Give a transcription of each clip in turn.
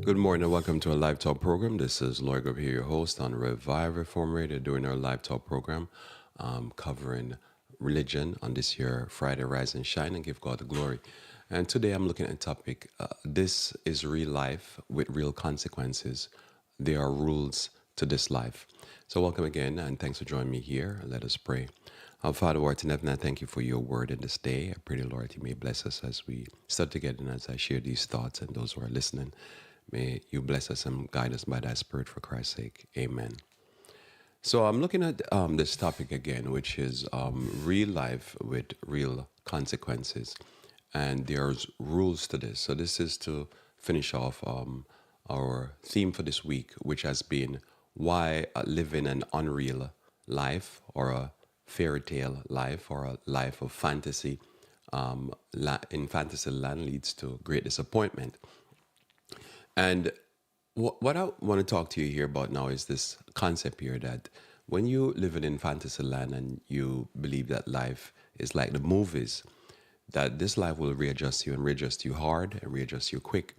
Good morning and welcome to a live talk program. This is Lloyd Grubb here, your host on Revive Reform Radio, doing our live talk program covering religion on this year, Friday, Rise and Shine and Give God the Glory. And today I'm looking at a topic. This is real life with real consequences. There are rules to this life. So welcome again and thanks for joining me here. Let us pray. Our Father, who art in heaven, I thank you for your word in this day. I pray, the Lord, you may bless us as we study together and as I share these thoughts and those who are listening. May you bless us and guide us by thy Spirit for Christ's sake. Amen. So I'm looking at this topic again, which is real life with real consequences. And there's rules to this. So this is to finish off our theme for this week, which has been why living an unreal life or a fairy tale life or a life of fantasy in fantasy land leads to great disappointment. And what I want to talk to you here about now is this concept here that when you live in fantasy land and you believe that life is like the movies, that this life will readjust you and readjust you hard and readjust you quick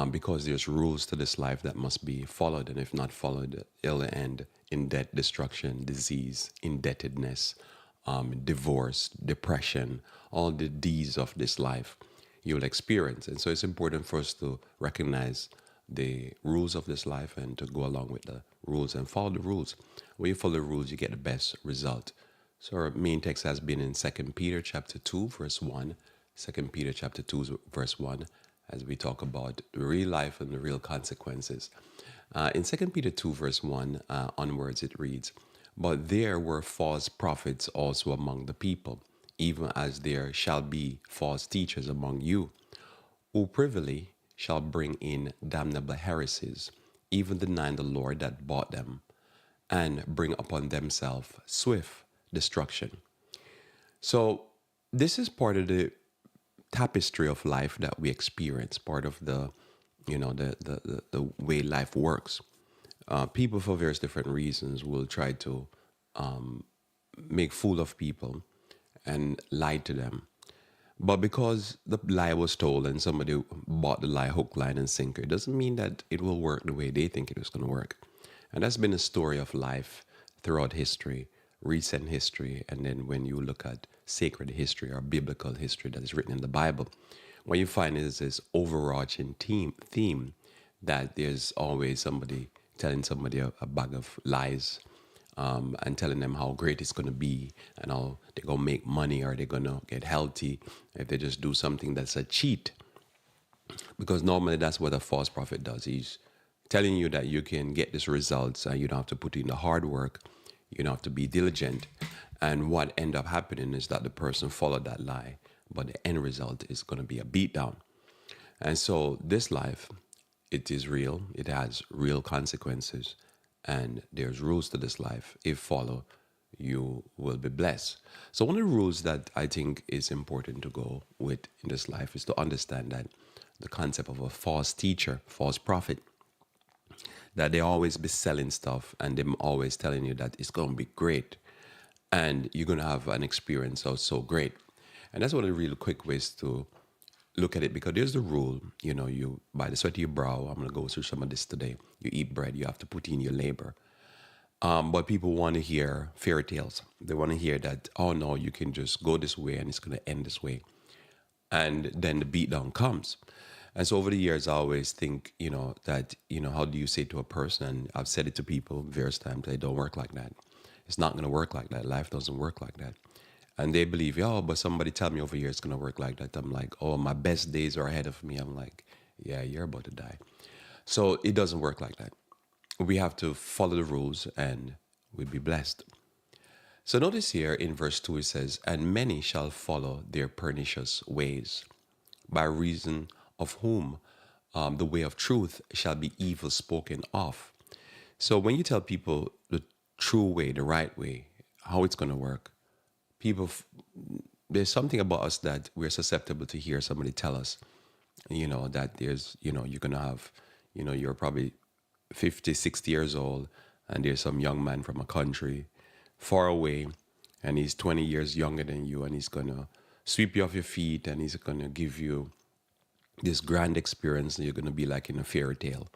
because there's rules to this life that must be followed. And if not followed, it'll end in debt, destruction, disease, indebtedness, divorce, depression, all the D's of this life you'll experience. And so it's important for us to recognize the rules of this life and to go along with the rules and follow the rules. When you follow the rules, you get the best result. So our main text has been in 2 Peter chapter 2, verse 1. 2 Peter chapter 2, verse 1, as we talk about the real life and the real consequences. In 2 Peter 2, verse 1 onwards, it reads, "But there were false prophets also among the people, even as there shall be false teachers among you, who privily shall bring in damnable heresies, even denying the Lord that bought them, and bring upon themselves swift destruction." So this is part of the tapestry of life that we experience, part of the, the way life works. People, for various different reasons, will try to make fool of people and lie to them. But because the lie was told and somebody bought the lie hook, line, and sinker, it doesn't mean that it will work the way they think it is going to work. And that's been a story of life throughout history, recent history, and then when you look at sacred history or biblical history that is written in the Bible, what you find is this overarching theme that there's always somebody telling somebody a bag of lies and telling them how great it's going to be and how they're going to make money or they're going to get healthy if they just do something that's a cheat. Because normally that's what a false prophet does. He's telling you that you can get these results and you don't have to put in the hard work. You don't have to be diligent. And what end up happening is that the person followed that lie, but the end result is going to be a beatdown. And so this life, it is real. It has real consequences. And there's rules to this life. If follow, you will be blessed. So one of the rules that I think is important to go with in this life is to understand that the concept of a false teacher, false prophet, that they always be selling stuff and them always telling you that it's going to be great and you're going to have an experience that's so great. And that's one of the real quick ways to look at it, because there's the rule, you by the sweat of your brow, I'm going to go through some of this today. You eat bread, you have to put in your labor. But people want to hear fairy tales. They want to hear that, oh no, you can just go this way and it's going to end this way. And then the beatdown comes. And so over the years, I always think, that, how do you say to a person, and I've said it to people various times, they don't work like that. It's not going to work like that. Life doesn't work like that. And they believe, oh, but somebody tell me over here it's going to work like that. I'm like, oh, my best days are ahead of me. I'm like, yeah, you're about to die. So it doesn't work like that. We have to follow the rules and we'll be blessed. So notice here in verse 2, it says, "And many shall follow their pernicious ways, by reason of whom the way of truth shall be evil spoken of." So when you tell people the true way, the right way, how it's going to work, people, there's something about us that we're susceptible to hear somebody tell us, that there's, you're going to have, you're probably 50, 60 years old and there's some young man from a country far away and he's 20 years younger than you and he's going to sweep you off your feet and he's going to give you this grand experience, and you're going to be like in a fairy tale.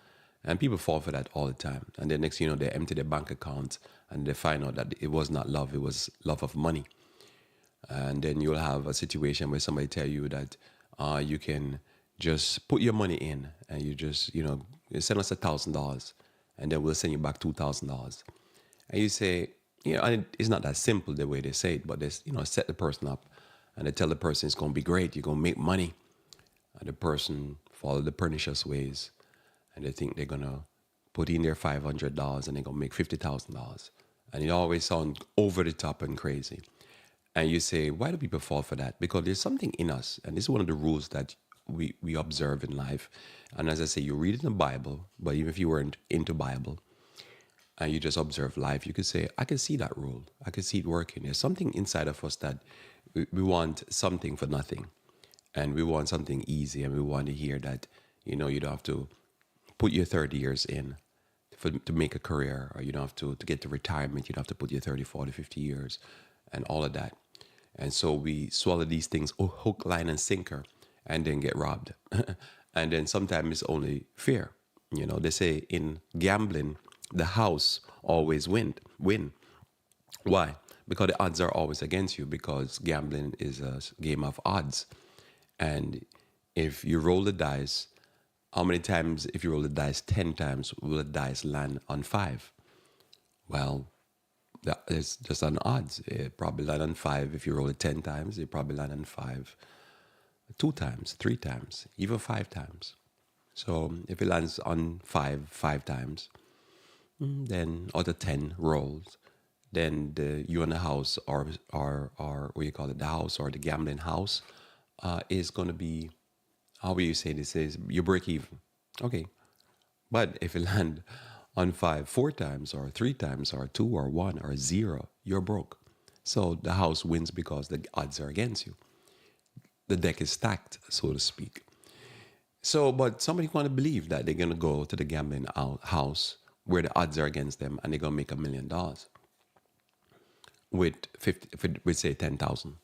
And people fall for that all the time. And then next thing you know, they empty their bank account and they find out that it was not love, it was love of money. And then you'll have a situation where somebody tell you that you can just put your money in and you just, you send us $1,000 and then we'll send you back $2,000. And you say, and it's not that simple the way they say it, but they, set the person up and they tell the person it's going to be great, you're going to make money. And the person follow the pernicious ways and they think they're going to put in their $500 and they're going to make $50,000. And it always sounds over the top and crazy. And you say, why do people fall for that? Because there's something in us. And this is one of the rules that we observe in life. And as I say, you read it in the Bible, but even if you weren't into Bible and you just observe life, you could say, I can see that rule. I can see it working. There's something inside of us that we want something for nothing. And we want something easy. And we want to hear that, you don't have to put your 30 years in to make a career, or you don't have to get to retirement, you don't have to put your 30, 40, 50 years and all of that. And so we swallow these things hook, line, and sinker and then get robbed. And then sometimes it's only fear. They say in gambling, the house always win. Why? Because the odds are always against you, because gambling is a game of odds. And if you roll the dice, how many times, if you roll the dice 10 times, will the dice land on 5? Well, it's just on odds. It probably land on 5. If you roll it 10 times, it probably land on 5. 2 times, 3 times, even 5 times. So if it lands on 5 times, then out of 10 rolls, then you and the house, or what you call it, the house or the gambling house, is going to be, how will you say this, is you break even. Okay. But if it land on 4 times or 3 times or 2 or 1 or 0, you're broke. So the house wins because the odds are against you. The deck is stacked, so to speak. So, but somebody want to believe that they're going to go to the gambling house where the odds are against them and they're going to make $1 million with say 10,000.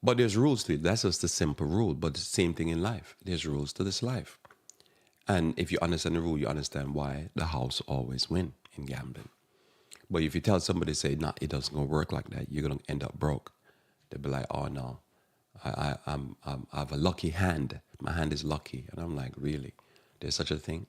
But there's rules to it. That's just a simple rule. But the same thing in life. There's rules to this life. And if you understand the rule, you understand why the house always win in gambling. But if you tell somebody, say, nah, it doesn't go work like that, you're going to end up broke. They'll be like, oh, no, I have a lucky hand. My hand is lucky. And I'm like, really? There's such a thing?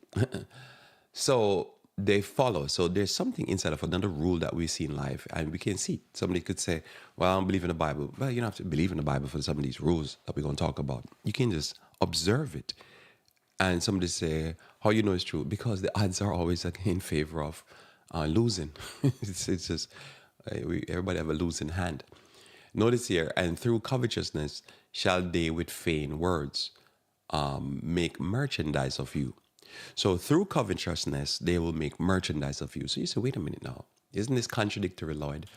So they follow. So there's something inside of another rule that we see in life, and we can see. Somebody could say, well, I don't believe in the Bible. Well, you don't have to believe in the Bible for some of these rules that we're going to talk about. You can just observe it. And somebody say, how you know it's true? Because the odds are always in favor of losing. it's just, everybody have a losing hand. Notice here, and through covetousness shall they with vain words make merchandise of you. So through covetousness, they will make merchandise of you. So you say, wait a minute now. Isn't this contradictory, Lloyd?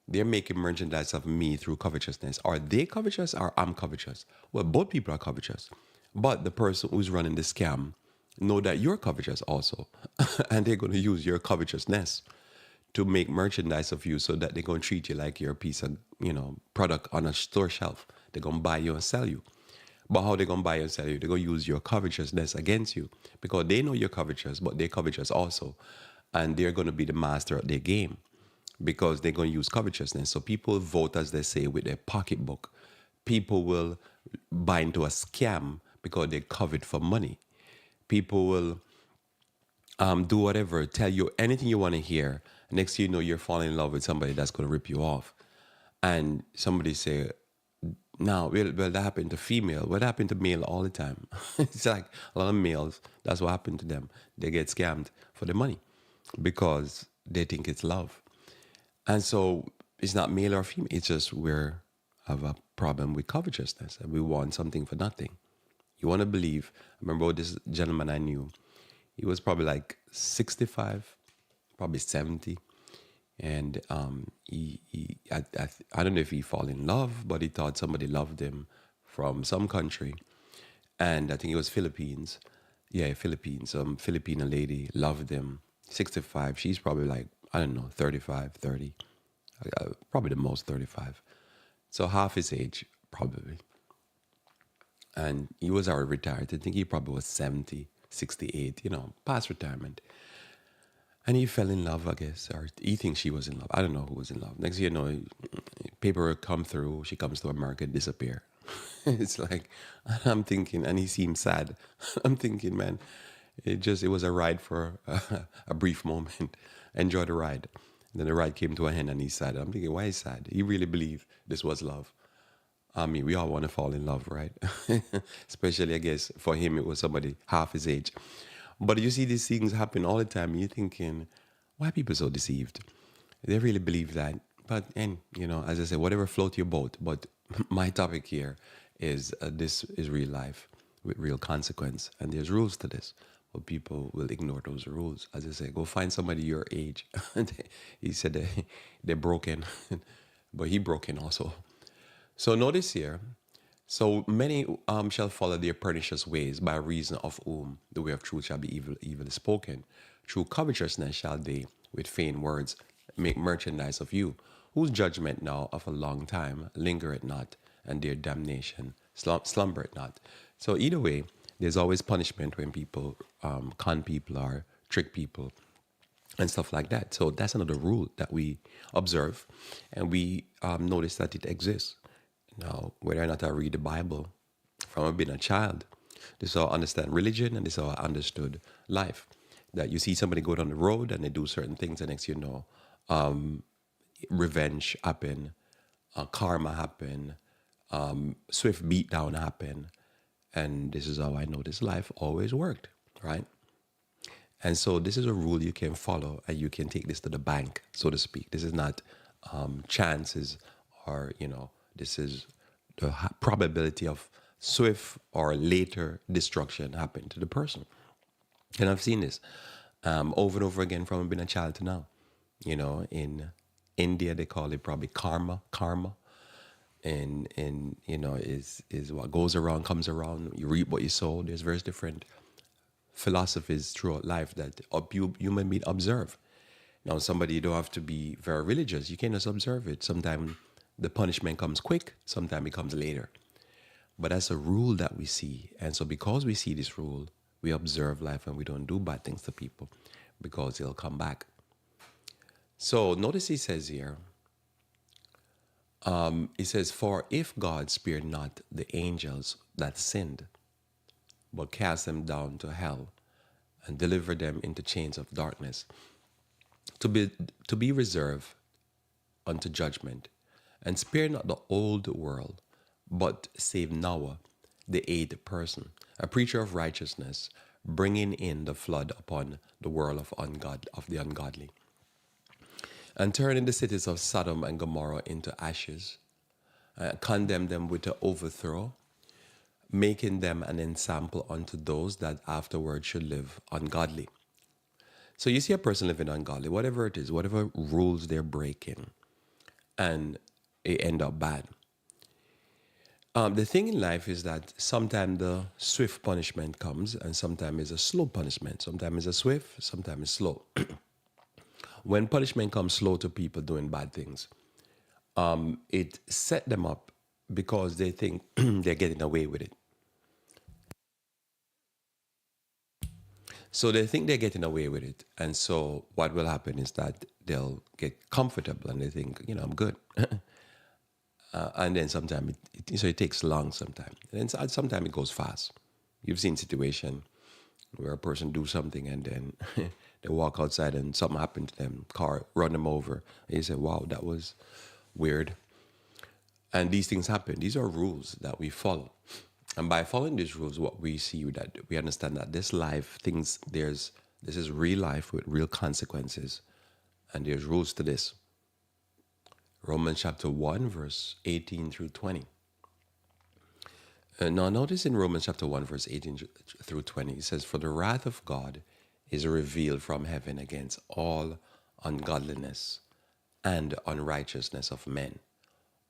They're making merchandise of me through covetousness. Are they covetous or I'm covetous? Well, both people are covetous. But the person who's running the scam know that you're covetous also. And they're going to use your covetousness to make merchandise of you so that they're going to treat you like you're a piece of, product on a store shelf. They're going to buy you and sell you. But how they going to buy and sell you? They're going to use your covetousness against you because they know you're covetous, but they're covetous also. And they're going to be the master of their game because they're going to use covetousness. So people vote, as they say, with their pocketbook. People will buy into a scam because they covet for money. People will do whatever, tell you anything you want to hear. Next thing you know, you're falling in love with somebody that's going to rip you off. And somebody say, no, well, that happened to female. What happened to male all the time? It's like a lot of males, that's what happened to them. They get scammed for the money because they think it's love. And so it's not male or female. It's just we have a problem with covetousness and we want something for nothing. You want to believe. I remember this gentleman I knew. He was probably like 65, probably 70. And I don't know if he fall in love, but he thought somebody loved him from some country. And I think it was Philippines. Yeah, Philippines. Some Filipino lady loved him. 65. She's probably like, I don't know, 35, 30. Probably the most 35. So half his age, probably. And he was already retired. I think he probably was 70, 68, past retirement. And he fell in love, I guess, or he thinks she was in love. I don't know who was in love. Next thing you know, paperwork come through. She comes to America, disappear. It's like, I'm thinking, and he seems sad. I'm thinking, man, it was a ride for a brief moment. Enjoy the ride. And then the ride came to an end and he's sad. I'm thinking, why is he sad? He really believed this was love. I mean, we all want to fall in love, right? Especially, I guess, for him, it was somebody half his age. But you see these things happen all the time, and you're thinking, why are people so deceived? They really believe that. But, and, as I said, whatever float your boat. But my topic here is this is real life with real consequence. And there's rules to this. But people will ignore those rules. As I say, go find somebody your age. He said they're broken, but he broken also. So notice here, so many shall follow their pernicious ways, by reason of whom the way of truth shall be evilly spoken. Through covetousness shall they, with vain words, make merchandise of you, whose judgment now of a long time lingereth not, and their damnation slumbereth not. So either way, there's always punishment when people con people or trick people and stuff like that. So that's another rule that we observe, and we notice that it exists. Now, whether or not I read the Bible from being a child, this is how I understand religion, and this is how I understood life. That you see somebody go down the road and they do certain things, and next you know, revenge happen, karma happen, swift beatdown happen, and this is how I know this life always worked, right? And so this is a rule you can follow, and you can take this to the bank, so to speak. This is not chances, or this is the probability of swift or later destruction happen to the person. And I've seen this over and over again from being a child to now. In India they call it probably karma. And is what goes around comes around. You reap what you sow. There's various different philosophies throughout life that human being observe. Now, somebody, you don't have to be very religious. You can just observe it. Sometimes the punishment comes quick, sometimes it comes later. But that's a rule that we see. And so because we see this rule, we observe life and we don't do bad things to people because they'll come back. So notice he says here, he says, for if God spared not the angels that sinned, but cast them down to hell and delivered them into chains of darkness, to be reserved unto judgment, and spare not the old world, but save Noah, the eighth person, a preacher of righteousness, bringing in the flood upon the world of the ungodly, and turning the cities of Sodom and Gomorrah into ashes, condemn them with the overthrow, making them an ensample unto those that afterward should live ungodly. So you see a person living ungodly, whatever it is, whatever rules they're breaking, and it end up bad. The thing in life is that sometimes the swift punishment comes, and sometimes it's a slow punishment. Sometimes it's a swift, sometimes it's slow. When punishment comes slow to people doing bad things, it set them up because they think they're getting away with it. So they think they're getting away with it. And so what will happen is that they'll get comfortable and they think, I'm good. And then sometimes it takes long sometimes. And then sometimes it goes fast. You've seen situation where a person do something and then they walk outside and something happened to them, car run them over. And you say, wow, that was weird. And these things happen. These are rules that we follow. And by following these rules, what we see that we understand that this life, this is real life with real consequences. And there's rules to this. Romans chapter 1, verse 18 through 20. Now notice in Romans chapter 1, verse 18 through 20, it says, for the wrath of God is revealed from heaven against all ungodliness and unrighteousness of men,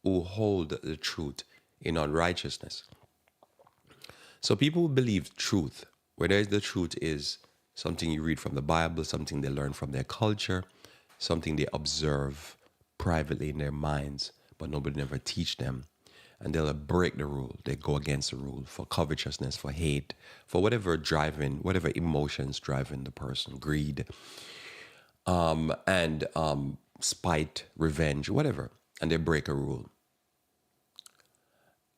who hold the truth in unrighteousness. So people who believe truth, whether the truth is something you read from the Bible, something they learn from their culture, something they observe privately in their minds, but nobody never teach them. and they'll break the rule. They go against the rule for covetousness, for hate, for whatever emotions driving the person, greed, and spite, revenge, whatever, and they break a rule.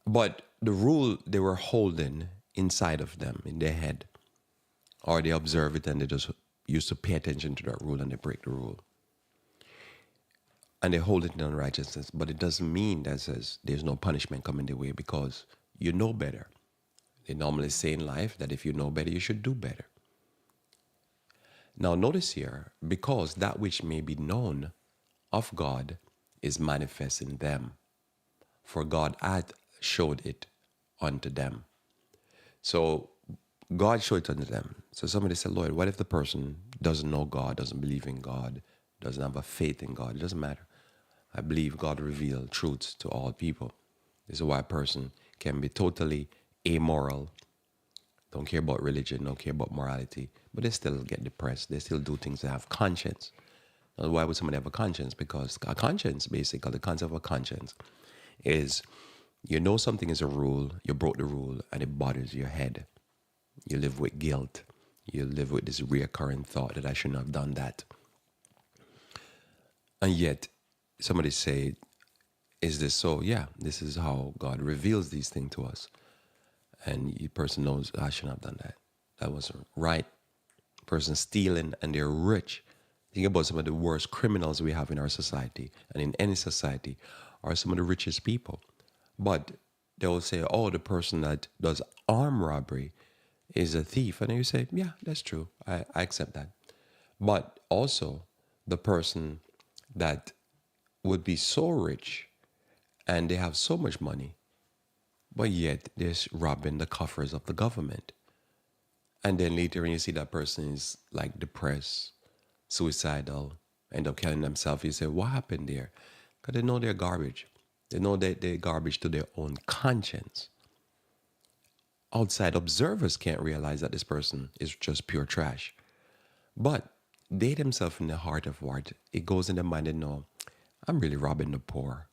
But the rule they were holding inside of them, in their head, or they observe it and they just used to pay attention to that rule and they break the rule. And they hold it in unrighteousness, but it doesn't mean that says there's no punishment coming their way because you know better. They normally say in life that if you know better, you should do better. Now notice here, because that which may be known of God is manifest in them, for God hath showed it unto them. So God showed it unto them. So somebody said, Lord, what if the person doesn't know God, doesn't believe in God, doesn't have a faith in God? It doesn't matter. I believe God revealed truths to all people. This is why a person can be totally amoral, don't care about religion, don't care about morality, but they still get depressed. They still do things that have conscience. Now, why would somebody have a conscience? Because a conscience, basically, the concept of a conscience is you know something is a rule, you broke the rule, and it bothers your head. You live with guilt. You live with this reoccurring thought that I shouldn't have done that. And yet, somebody say, is this so? Yeah, this is how God reveals these things to us. And the person knows, I shouldn't have done that. That wasn't right. Person stealing and they're rich. Think about some of the worst criminals we have in our society and in any society are some of the richest people. But they will say, oh, the person that does armed robbery is a thief. And then you say, yeah, that's true. I accept that. But also the person that would be so rich and they have so much money, but yet they're robbing the coffers of the government. And then later when you see that person is like depressed, suicidal, end up killing themselves, you say, what happened there? Because they know they're garbage. They know that they're garbage to their own conscience. Outside observers can't realize that this person is just pure trash. But they themselves in the heart of heart, it goes in their mind and know, I'm really robbing the poor.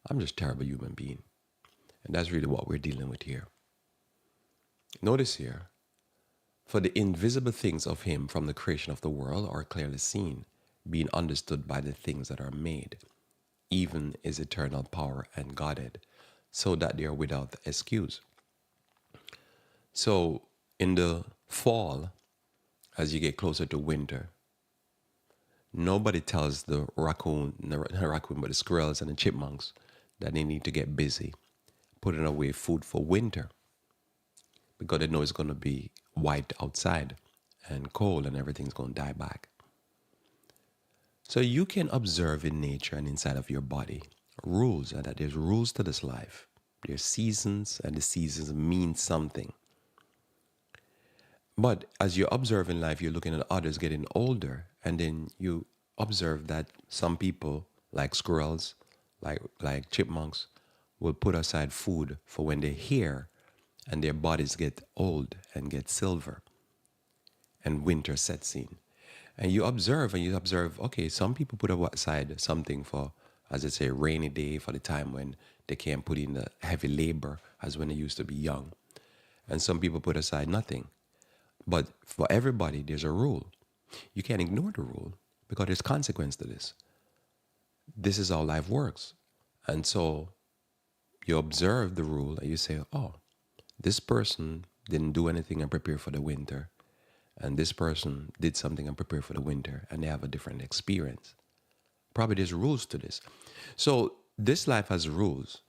I'm just a terrible human being. And that's really what we're dealing with here. Notice here, for the invisible things of him from the creation of the world are clearly seen, being understood by the things that are made, even his eternal power and Godhead, so that they are without excuse. So in the fall, as you get closer to winter, nobody tells the raccoon, but the squirrels and the chipmunks that they need to get busy putting away food for winter because they know it's going to be white outside and cold and everything's going to die back. So you can observe in nature and inside of your body rules, and that there's rules to this life. There's seasons, and the seasons mean something. But as you observe in life, you're looking at others getting older, and then you observe that some people, like squirrels, like chipmunks, will put aside food for when they're here and their bodies get old and get silver and winter sets in. And you observe, okay, some people put aside something for, as I say, rainy day, for the time when they can't put in the heavy labor as when they used to be young. And some people put aside nothing. But for everybody, there's a rule. You can't ignore the rule because there's consequence to this. This is how life works. And so you observe the rule and you say, oh, this person didn't do anything and prepare for the winter. And this person did something and prepare for the winter, and they have a different experience. Probably there's rules to this. So this life has rules.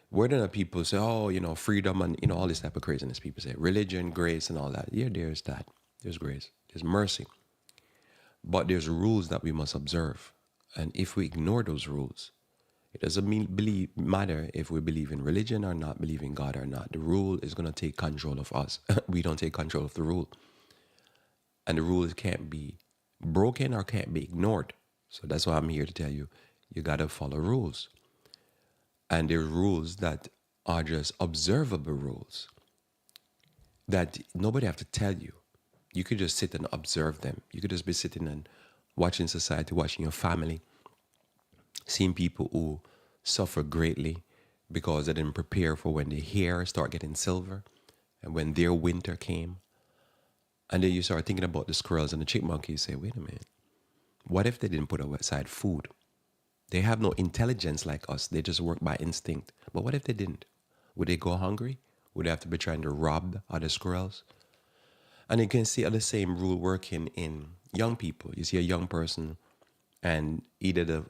Where do people say, oh, freedom and, all this type of craziness? People say religion, grace, and all that. Yeah, there's that. There's grace. There's mercy. But there's rules that we must observe. And if we ignore those rules, it doesn't matter if we believe in religion or not, believe in God or not. The rule is going to take control of us. We don't take control of the rule. And the rules can't be broken or can't be ignored. So that's why I'm here to tell you, you got to follow rules. And there are rules that are just observable rules that nobody have to tell you. You could just sit and observe them. You could just be sitting and watching society, watching your family, seeing people who suffer greatly because they didn't prepare for when the hair start getting silver and when their winter came. And then you start thinking about the squirrels and the chipmunks. You say, wait a minute, what if they didn't put aside food? They have no intelligence like us. They just work by instinct. But what if they didn't? Would they go hungry? Would they have to be trying to rob other squirrels? And you can see the same rule working in young people. You see a young person and either the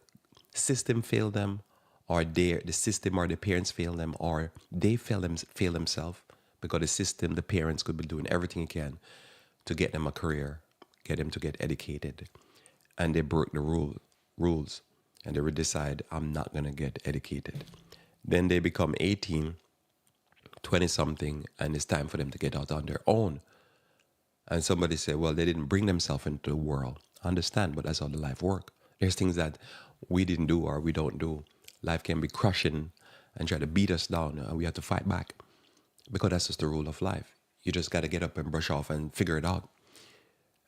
system failed them or the system or the parents fail them or they fail themselves because the system, the parents could be doing everything they can to get them a career, get them to get educated. And they broke the rules and they would decide, I'm not going to get educated. Then they become 18, 20 something, and it's time for them to get out on their own. And somebody said, well, they didn't bring themselves into the world. I understand, but that's how the life works. There's things that we didn't do or we don't do. Life can be crushing and try to beat us down, and we have to fight back because that's just the rule of life. You just got to get up and brush off and figure it out.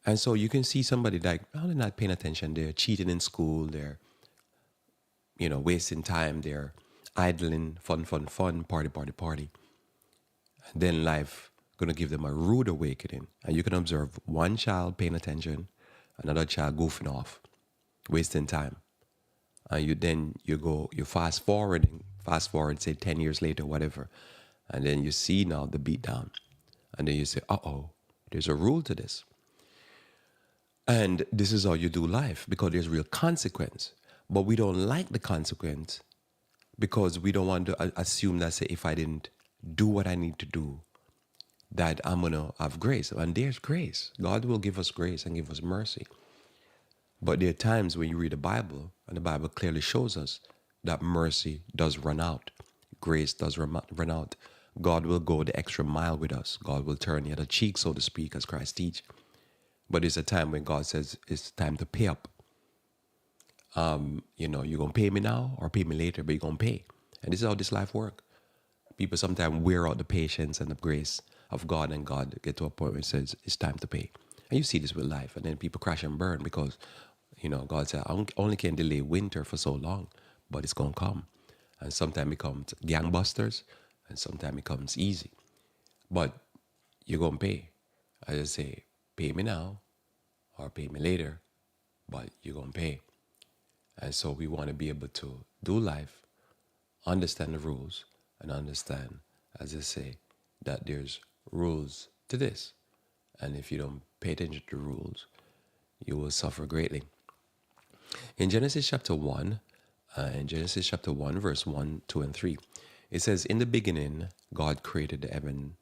And so you can see somebody like, oh, they're not paying attention. They're cheating in school. They're, wasting time. They're idling, fun, party. And then life going to give them a rude awakening. And you can observe one child paying attention, another child goofing off, wasting time. And you fast forward, say 10 years later, whatever. And then you see now the beat down. And then you say, there's a rule to this. And this is how you do life because there's real consequence. But we don't like the consequence because we don't want to assume that, say, if I didn't do what I need to do, that I'm going to have grace. And there's grace. God will give us grace and give us mercy. But there are times when you read the Bible, and the Bible clearly shows us that mercy does run out. Grace does run out. God will go the extra mile with us. God will turn the other cheek, so to speak, as Christ teach. But there's a time when God says it's time to pay up. You're going to pay me now or pay me later, but you're going to pay. And this is how this life works. People sometimes wear out the patience and the grace of God, and God get to a point where it says it's time to pay. And you see this with life. And then people crash and burn because, God said, I only can delay winter for so long, but it's going to come. And sometimes it becomes gangbusters, and sometimes it comes easy. But you're going to pay. I just say, pay me now or pay me later, but you're going to pay. And so we want to be able to do life, understand the rules, and understand, as I say, that there's rules to this. And if you don't pay attention to the rules, you will suffer greatly. In Genesis chapter 1, verse 1, 2, and 3, it says, in the beginning, God created the heaven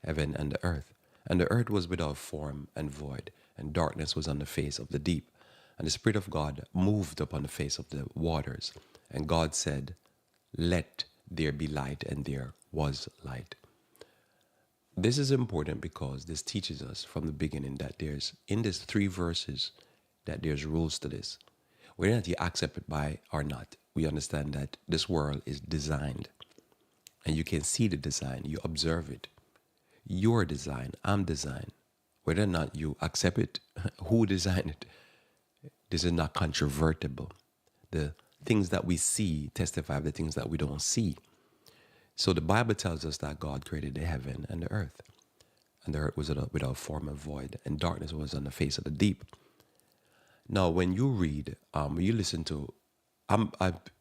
and the earth. And the earth was without form and void, and darkness was on the face of the deep. And the Spirit of God moved upon the face of the waters. And God said, let there be light, and there was light. This is important because this teaches us from the beginning that there's, in these 3 verses, that there's rules to this. Whether or not you accept it by or not, we understand that this world is designed. And you can see the design, you observe it. Your design, I'm designed. Whether or not you accept it, who designed it, this is not controvertible. The things that we see testify of the things that we don't see. So the Bible tells us that God created the heaven and the earth. And the earth was without form and void, and darkness was on the face of the deep. Now, when you read, you listen to,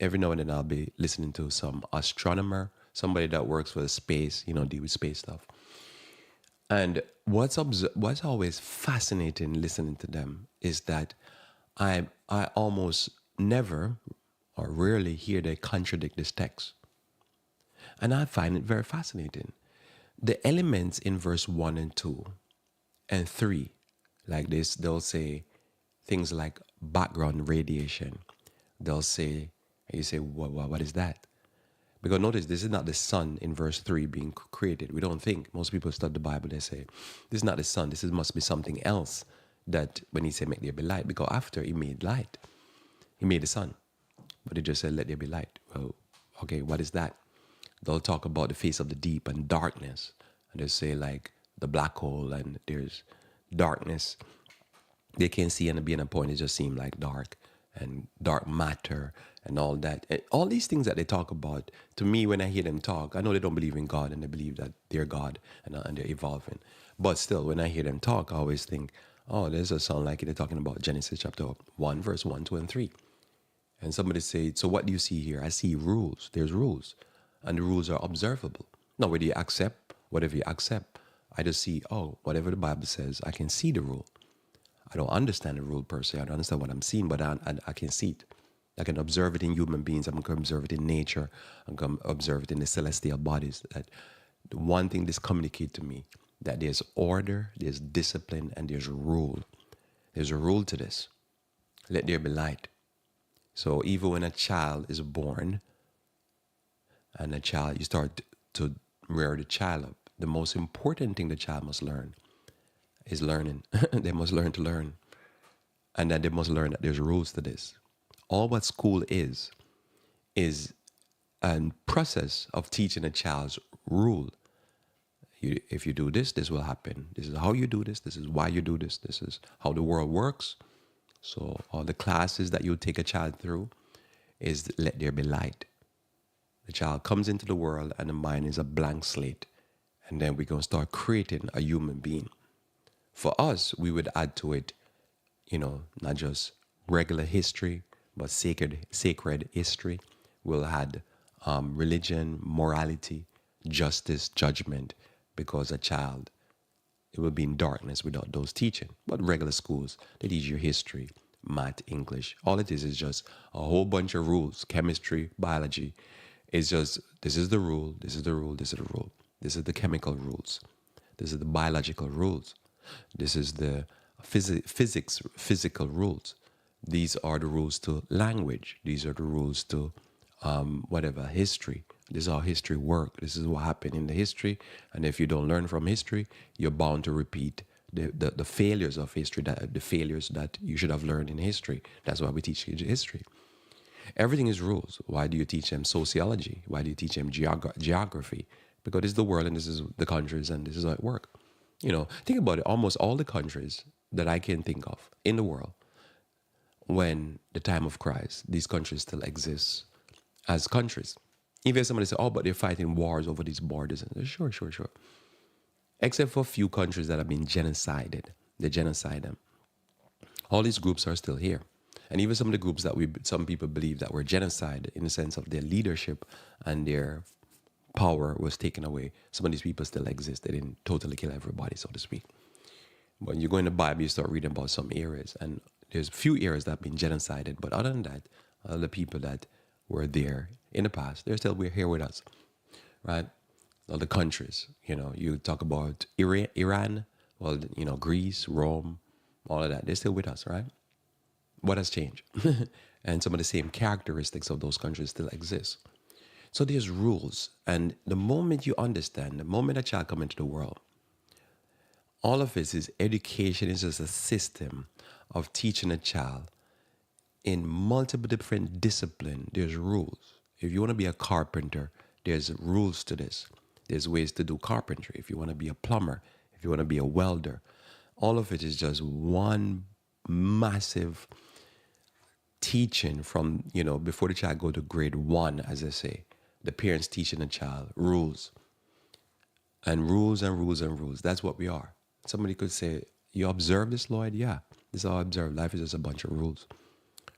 every now and then I'll be listening to some astronomer, somebody that works for the space, deal with space stuff. And what's always fascinating listening to them is that I almost never or rarely hear they contradict this text. And I find it very fascinating. The elements in verse 1 and 2 and 3, like this, they'll say things like background radiation. They'll say, and you say, what is that? Because notice, this is not the sun in verse 3 being created. We don't think. Most people study the Bible, they say, this is not the sun. This must be something else that when he said, make there be light. Because after he made light, he made the sun. But he just said, let there be light. Well, okay, what is that? They'll talk about the face of the deep and darkness. And they'll say like the black hole and there's darkness. They can't see and be in a point, it just seems like dark. and dark matter and all that. And all these things that they talk about, to me, when I hear them talk, I know they don't believe in God and they believe that they're God and they're evolving. But still, when I hear them talk, I always think, oh, this does sound like they're talking about Genesis chapter 1, verse 1, 2, and 3. And somebody said, so what do you see here? I see rules. There's rules. And the rules are observable. Now, whether you accept, whatever you accept, I just see, oh, whatever the Bible says, I can see the rule. I don't understand the rule per se. I don't understand what I'm seeing, but I can see it. I can observe it in human beings. I can observe it in nature. I can observe it in the celestial bodies. That the one thing this communicates to me, that there's order, there's discipline, and there's rule. There's a rule to this. Let there be light. So even when a child is born, and you start to rear the child up, the most important thing the child must learn is learning. They must learn to learn. And that they must learn that there's rules to this. All what school is a process of teaching a child's rule. If you do this, this will happen. This is how you do this. This is why you do this. This is how the world works. So all the classes that you take a child through is let there be light. The child comes into the world and the mind is a blank slate. And then we're going to start creating a human being. For us, we would add to it, not just regular history, but sacred history. We'll add religion, morality, justice, judgment, because a child, it will be in darkness without those teaching. But regular schools, they teach you history, math, English. All it is just a whole bunch of rules, chemistry, biology. It's just, this is the rule, this is the rule, this is the rule. This is the chemical rules. This is the biological rules. This is the physical rules. These are the rules to language. These are the rules to history. This is how history works. This is what happened in the history. And if you don't learn from history, you're bound to repeat the failures of history, the failures that you should have learned in history. That's why we teach history. Everything is rules. Why do you teach them sociology? Why do you teach them geography? Because this is the world and this is the countries and this is how it works. Think about it. Almost all the countries that I can think of in the world, when the time of Christ, these countries still exist as countries. Even if somebody say, oh, but they're fighting wars over these borders. Sure. Except for a few countries that have been genocided. They genocide them. All these groups are still here. And even some of the groups that some people believe that were genocide in the sense of their leadership and their power was taken away. Some of these people still exist. They didn't totally kill everybody, so to speak. But when you go in the Bible, you start reading about some areas. And there's a few areas that have been genocided. But other than that, the people that were there in the past, they're still here with us, right? All the countries, you talk about Iran, well, Greece, Rome, all of that. They're still with us, right? What has changed? And some of the same characteristics of those countries still exist. So there's rules. And the moment you understand, the moment a child comes into the world, all of this is education is just a system of teaching a child in multiple different disciplines. There's rules. If you want to be a carpenter, there's rules to this. There's ways to do carpentry. If you want to be a plumber, if you want to be a welder, all of it is just one massive teaching from, before the child go to grade 1, as they say. The parents teaching the child rules. And rules and rules and rules. That's what we are. Somebody could say, you observe this, Lloyd? Yeah, this is how I observe. Life is just a bunch of rules.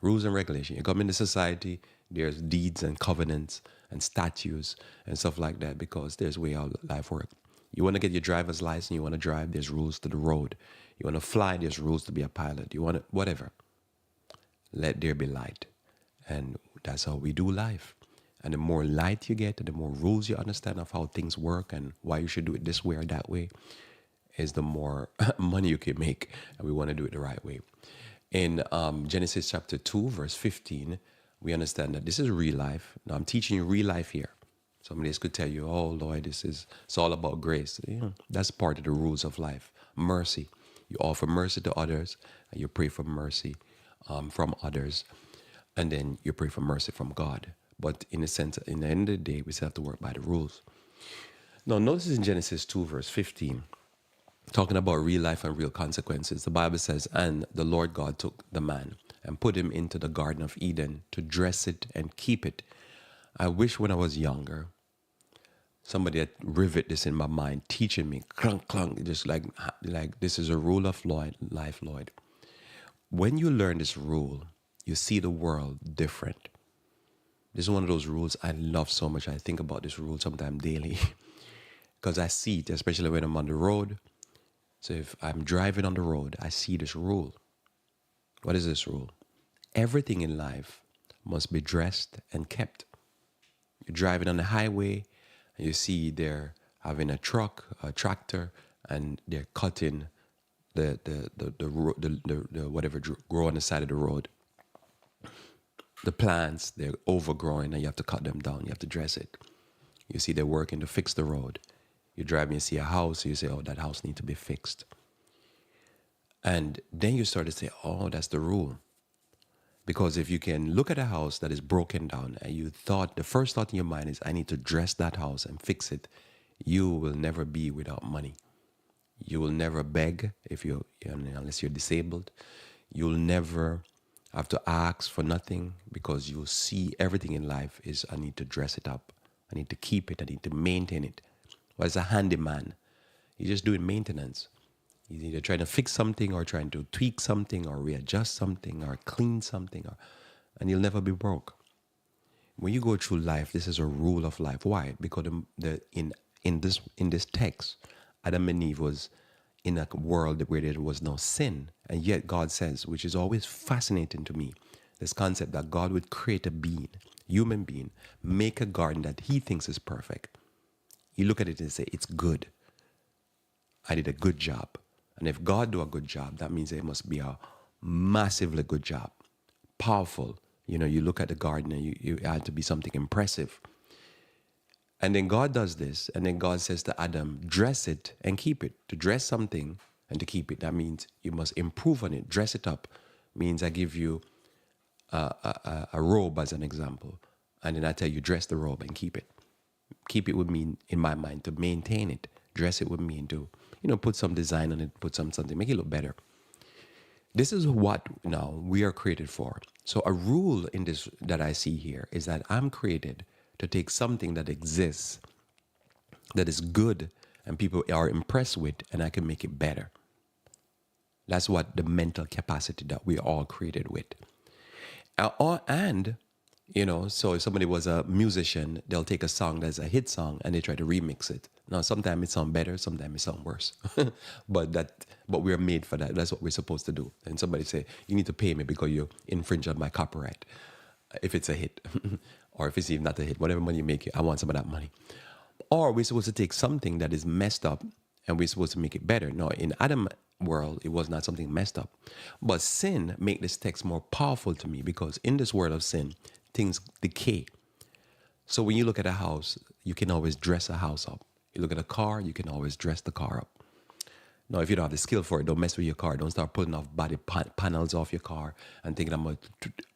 Rules and regulation. You come into society, there's deeds and covenants and statutes and stuff like that because there's way how life works. You want to get your driver's license, you want to drive, there's rules to the road. You want to fly, there's rules to be a pilot. You want to, whatever. Let there be light. And that's how we do life. And the more light you get, and the more rules you understand of how things work and why you should do it this way or that way, is the more money you can make. And we want to do it the right way. In Genesis chapter 2, verse 15, we understand that this is real life. Now I'm teaching you real life here. Somebody else could tell you, oh, Lord, it's all about grace. That's part of the rules of life. Mercy. You offer mercy to others, and you pray for mercy from others, and then you pray for mercy from God. But in a sense, in the end of the day, we still have to work by the rules. Now, notice in Genesis 2, verse 15, talking about real life and real consequences, the Bible says, and the Lord God took the man and put him into the Garden of Eden to dress it and keep it. I wish when I was younger, somebody had rivet this in my mind, teaching me, clunk, clunk, just like this is a rule of life, Lloyd. When you learn this rule, you see the world different. This is one of those rules I love so much. I think about this rule sometime daily because I see it, especially when I'm on the road. So if I'm driving on the road, I see this rule. What is this rule? Everything in life must be dressed and kept. You're driving on the highway and you see they're having a truck, a tractor, and they're cutting the whatever grow on the side of the road. The plants, they're overgrowing and you have to cut them down. You have to dress it. You see they're working to fix the road. You drive and you see a house, you say, oh, that house needs to be fixed. And then you start to say, oh, that's the rule. Because if you can look at a house that is broken down and you thought, the first thought in your mind is, I need to dress that house and fix it, you will never be without money. You will never beg unless you're disabled. You'll never have to ask for nothing because you'll see everything in life is, I need to dress it up. I need to keep it. I need to maintain it. Well, as a handyman, you're just doing maintenance. He's either trying to fix something or trying to tweak something or readjust something or clean something, and you'll never be broke. When you go through life, this is a rule of life. Why? Because in this text, Adam and Eve was in a world where there was no sin, and yet God says, which is always fascinating to me, this concept that God would create a being, human being, make a garden that He thinks is perfect. You look at it and say, it's good. I did a good job. And if God do a good job, that means it must be a massively good job. Powerful. You look at the garden and you had to be something impressive. And then God does this, and then God says to Adam, dress it and keep it. To dress something and to keep it, that means you must improve on it. Dress it up means I give you a robe as an example, and then I tell you, dress the robe and keep it. Keep it would mean, in my mind, to maintain it. Dress it would mean to, put some design on it, put something, make it look better. This is what now we are created for. So a rule in this that I see here is that I'm created to take something that exists, that is good, and people are impressed with, and I can make it better. That's what the mental capacity that we all created with. And so if somebody was a musician, they'll take a song that's a hit song and they try to remix it. Now, sometimes it sounds better, sometimes it sounds worse. but we're made for that. That's what we're supposed to do. And somebody say, you need to pay me because you infringe on my copyright. If it's a hit, or if it's even not a hit, whatever money you make, I want some of that money. Or we're supposed to take something that is messed up and we're supposed to make it better. No, in Adam world, it was not something messed up. But sin make this text more powerful to me because in this world of sin, things decay. So when you look at a house, you can always dress a house up. You look at a car, you can always dress the car up. Now, if you don't have the skill for it, don't mess with your car. Don't start pulling off body panels off your car and thinking, I'm going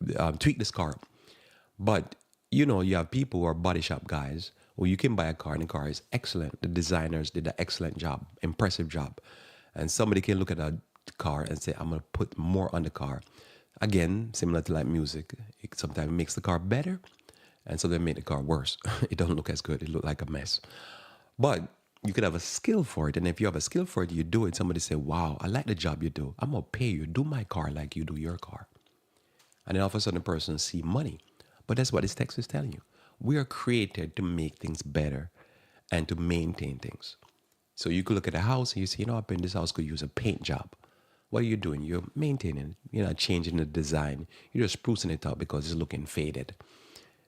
to tweak this car up. But, you have people who are body shop guys who you can buy a car and the car is excellent. The designers did an excellent job, impressive job. And somebody can look at a car and say, I'm going to put more on the car. Again, similar to like music, it sometimes makes the car better and sometimes make the car worse. It don't look as good. It look like a mess. But you could have a skill for it. And if you have a skill for it, you do it. Somebody say, wow, I like the job you do. I'm going to pay you. Do my car like you do your car. And then all of a sudden the person see money. But that's what this text is telling you. We are created to make things better and to maintain things. So you could look at a house and you say, up in this house could use a paint job. What are you doing? You're maintaining it. You're not changing the design. You're just sprucing it up because it's looking faded.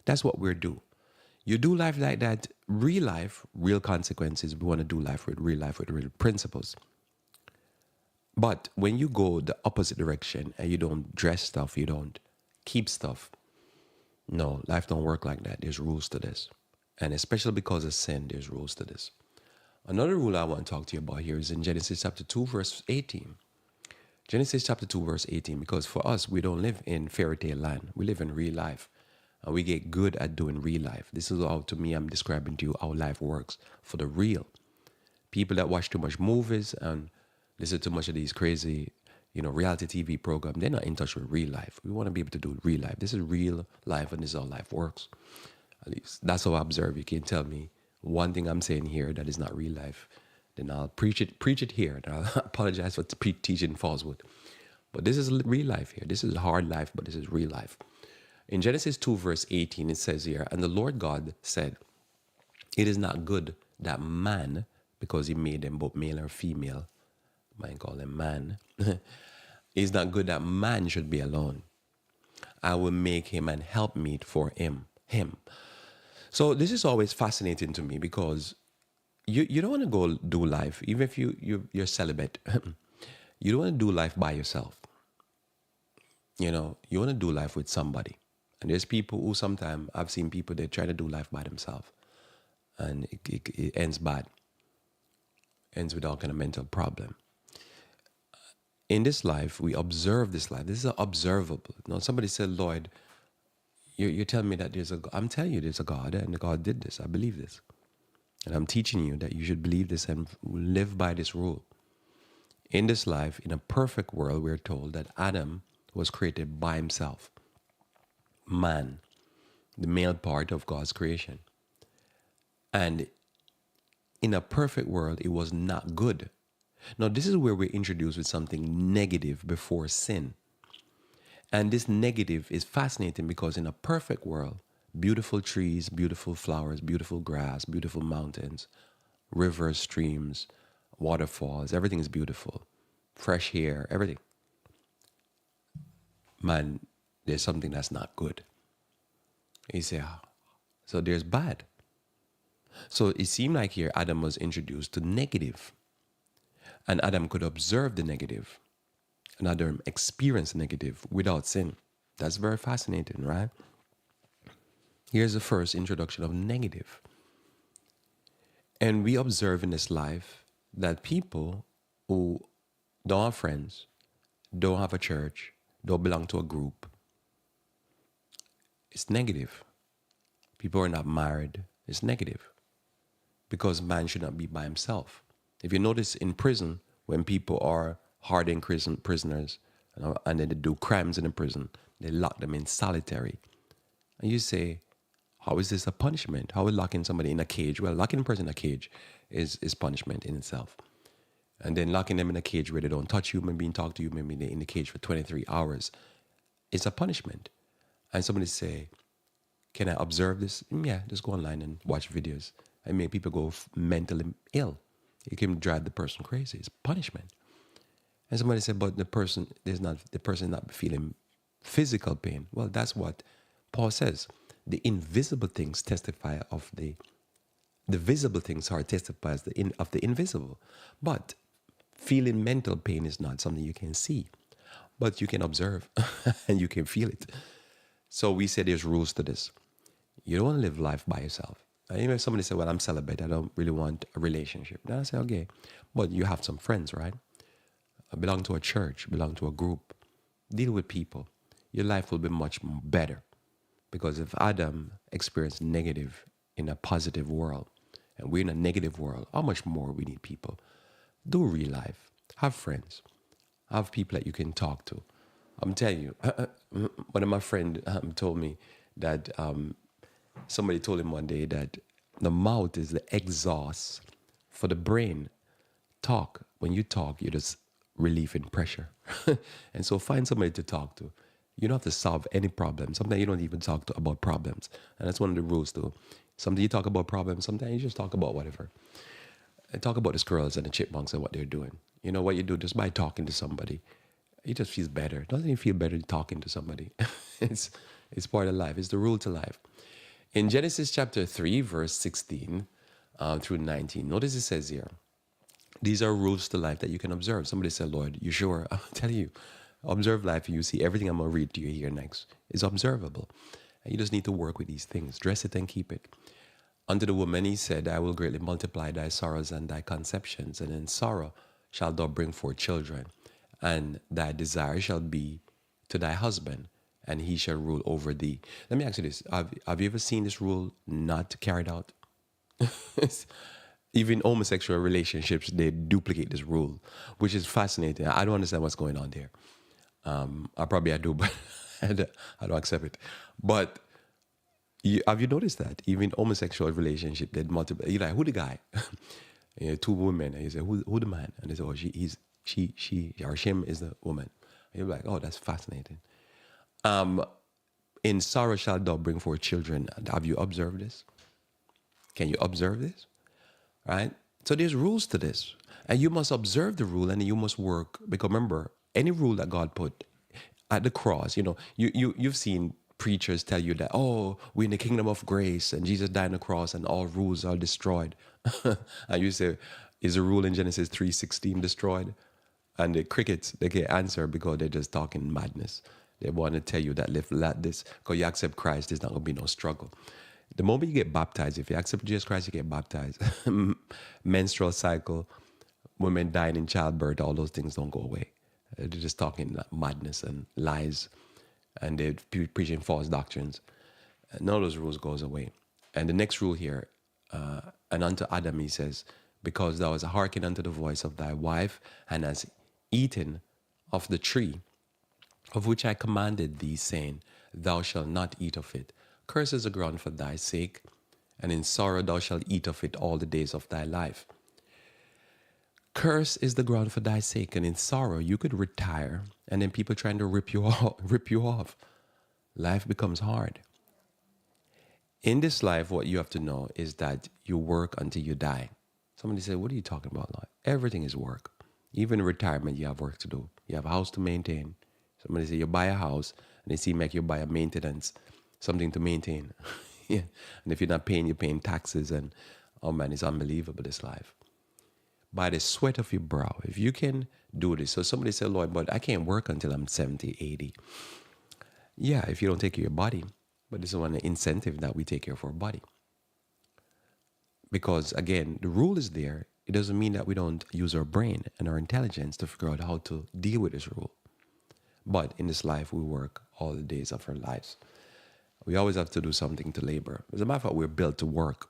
That's what we're doing. You do life like that, real life, real consequences. We want to do life with real principles. But when you go the opposite direction and you don't dress stuff, you don't keep stuff, no, life don't work like that. There's rules to this. And especially because of sin, there's rules to this. Another rule I want to talk to you about here is in Genesis chapter 2, verse 18. Genesis chapter 2, verse 18, because for us, we don't live in fairy tale land. We live in real life. And we get good at doing real life. This is how, to me, I'm describing to you how life works for the real. People that watch too much movies and listen too much of these crazy, reality TV program, they're not in touch with real life. We want to be able to do real life. This is real life, and this is how life works. At least that's how I observe. You can tell me one thing I'm saying here that is not real life, then I'll preach it here. And I'll apologize for teaching falsehood. But this is real life here. This is hard life, but this is real life. In Genesis 2, verse 18, it says here, and the Lord God said, it is not good that man, because he made them both male and female, might call him man, it is not good that man should be alone. I will make him an helpmeet for him. So this is always fascinating to me because you don't want to go do life, even if you're celibate. You don't want to do life by yourself. You want to do life with somebody. And there's people who sometimes, I've seen people, they try to do life by themselves. And it ends bad. Ends with all kind of mental problem. In this life, we observe this life. This is observable. Somebody said, Lloyd, you're telling me that there's a God. I'm telling you there's a God, and God did this. I believe this. And I'm teaching you that you should believe this and live by this rule. In this life, in a perfect world, we're told that Adam was created by himself. Man, the male part of God's creation. And in a perfect world, it was not good. Now, this is where we're introduced with something negative before sin. And this negative is fascinating because in a perfect world, beautiful trees, beautiful flowers, beautiful grass, beautiful mountains, rivers, streams, waterfalls, everything is beautiful. Fresh air, everything. Man, there's something that's not good. You say, so there's bad. So it seemed like here Adam was introduced to negative. And Adam could observe the negative. And Adam experienced negative without sin. That's very fascinating, right? Here's the first introduction of negative. And we observe in this life that people who don't have friends, don't have a church, don't belong to a group, it's negative. People are not married, it's negative. Because man should not be by himself. If you notice in prison, when people are hardened prisoners, and then they do crimes in the prison, they lock them in solitary. And you say, how is this a punishment? How is locking somebody in a cage? Well, locking a person in a cage is punishment in itself. And then locking them in a cage where they don't touch you, maybe talk to you, maybe they're in the cage for 23 hours, it's a punishment. And somebody say, can I observe this? Yeah, just go online and watch videos. I make people go mentally ill. It can drive the person crazy. It's punishment. And somebody said, but the person is not feeling physical pain. Well, that's what Paul says. The invisible things testify of the visible things are testifies of the invisible. But feeling mental pain is not something you can see, but you can observe and you can feel it. So we say there's rules to this. You don't want to live life by yourself. And even if somebody said, well, I'm celibate, I don't really want a relationship. Then I say, okay, but you have some friends, right? Belong to a church, belong to a group. Deal with people. Your life will be much better. Because if Adam experienced negative in a positive world, and we're in a negative world, how much more we need people? Do real life. Have friends. Have people that you can talk to. I'm telling you, one of my friends told me that somebody told him one day that the mouth is the exhaust for the brain. Talk. When you talk, you're just relieving pressure. And so find somebody to talk to. You don't have to solve any problem. Sometimes you don't even talk about problems. And that's one of the rules too. Sometimes you talk about problems. Sometimes you just talk about whatever. And talk about the squirrels and the chipmunks and what they're doing. You know what you do just by talking to somebody. It just feels better. Doesn't it feel better talking to somebody? It's part of life. It's the rule to life. In Genesis chapter 3, verse 16 through 19, notice it says here, these are rules to life that you can observe. Somebody said, Lord, you sure? I'll tell you, observe life and you see everything I'm going to read to you here next is observable. And you just need to work with these things. Dress it and keep it. Unto the woman he said, I will greatly multiply thy sorrows and thy conceptions, and in sorrow shalt thou bring forth children, and thy desire shall be to thy husband, and he shall rule over thee. Let me ask you this. Have you ever seen this rule not carried out? Even homosexual relationships, they duplicate this rule, which is fascinating. I don't understand what's going on there. I do, but I don't accept it. But have you noticed that even homosexual relationship, they multiple. You're like, who the guy? Two women, and you say, who the man? And they say, oh, she, or him is the woman. And you're like, oh, that's fascinating. In sorrow shalt thou bring forth children. Have you observed this? Can you observe this? Right? So there's rules to this. And you must observe the rule and you must work. Because remember, any rule that God put at the cross, you've seen preachers tell you that, oh, we're in the kingdom of grace and Jesus died on the cross and all rules are destroyed. And you say, is the rule in Genesis 3:16 destroyed? And the crickets, they can't answer because they're just talking madness. They want to tell you that let this, because you accept Christ, there's not going to be no struggle. The moment you get baptized, if you accept Jesus Christ, you get baptized. Menstrual cycle, women dying in childbirth, all those things don't go away. They're just talking madness and lies, and they're preaching false doctrines. None of those rules goes away. And the next rule here, and unto Adam he says, because thou hast hearkened unto the voice of thy wife, and hast eaten of the tree of which I commanded thee, saying, thou shalt not eat of it. Curse is the ground for thy sake, and in sorrow thou shalt eat of it all the days of thy life. Curse is the ground for thy sake, and in sorrow you could retire, and then people trying to rip you off. Life becomes hard. In this life, what you have to know is that you work until you die. Somebody say, what are you talking about, Lord? Everything is work. Even in retirement, you have work to do. You have a house to maintain. Somebody say, you buy a house, and they seem like you buy a maintenance, something to maintain. Yeah. And if you're not paying, you're paying taxes, and oh man, it's unbelievable, this life. By the sweat of your brow, if you can do this. So somebody say, Lord, but I can't work until I'm 70, 80. Yeah, if you don't take care of your body. But this is one incentive that we take care of our body. Because again, the rule is there. It doesn't mean that we don't use our brain and our intelligence to figure out how to deal with this rule. But in this life, we work all the days of our lives. We always have to do something to labor. As a matter of fact, we're built to work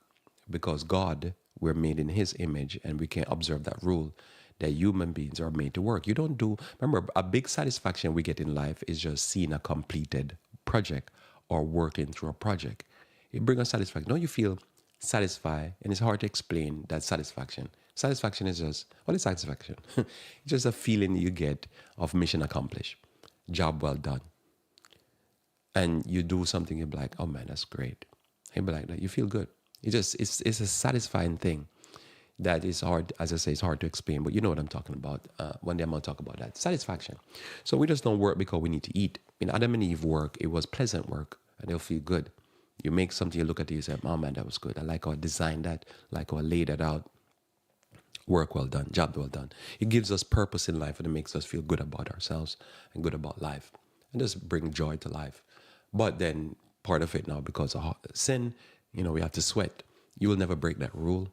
because God, we're made in His image, and we can observe that rule that human beings are made to work. You don't do, remember, a big satisfaction we get in life is just seeing a completed project or working through a project. It brings us satisfaction. Don't you feel satisfied? And it's hard to explain that satisfaction. Satisfaction is just, what is satisfaction? It's just a feeling you get of mission accomplished, job well done. And you do something, you're like, oh man, that's great. And be like that, you feel good. It's a satisfying thing that is hard, as I say, it's hard to explain, but you know what I'm talking about. One day I'm going to talk about that. Satisfaction. So we just don't work because we need to eat. In Adam and Eve work, it was pleasant work, and they'll feel good. You make something, you look at it, you say, oh man, that was good. I like how I designed that, like how I laid that out. Work well done, job well done. It gives us purpose in life, and it makes us feel good about ourselves and good about life. And just bring joy to life. But then part of it now, because of sin, we have to sweat. You will never break that rule.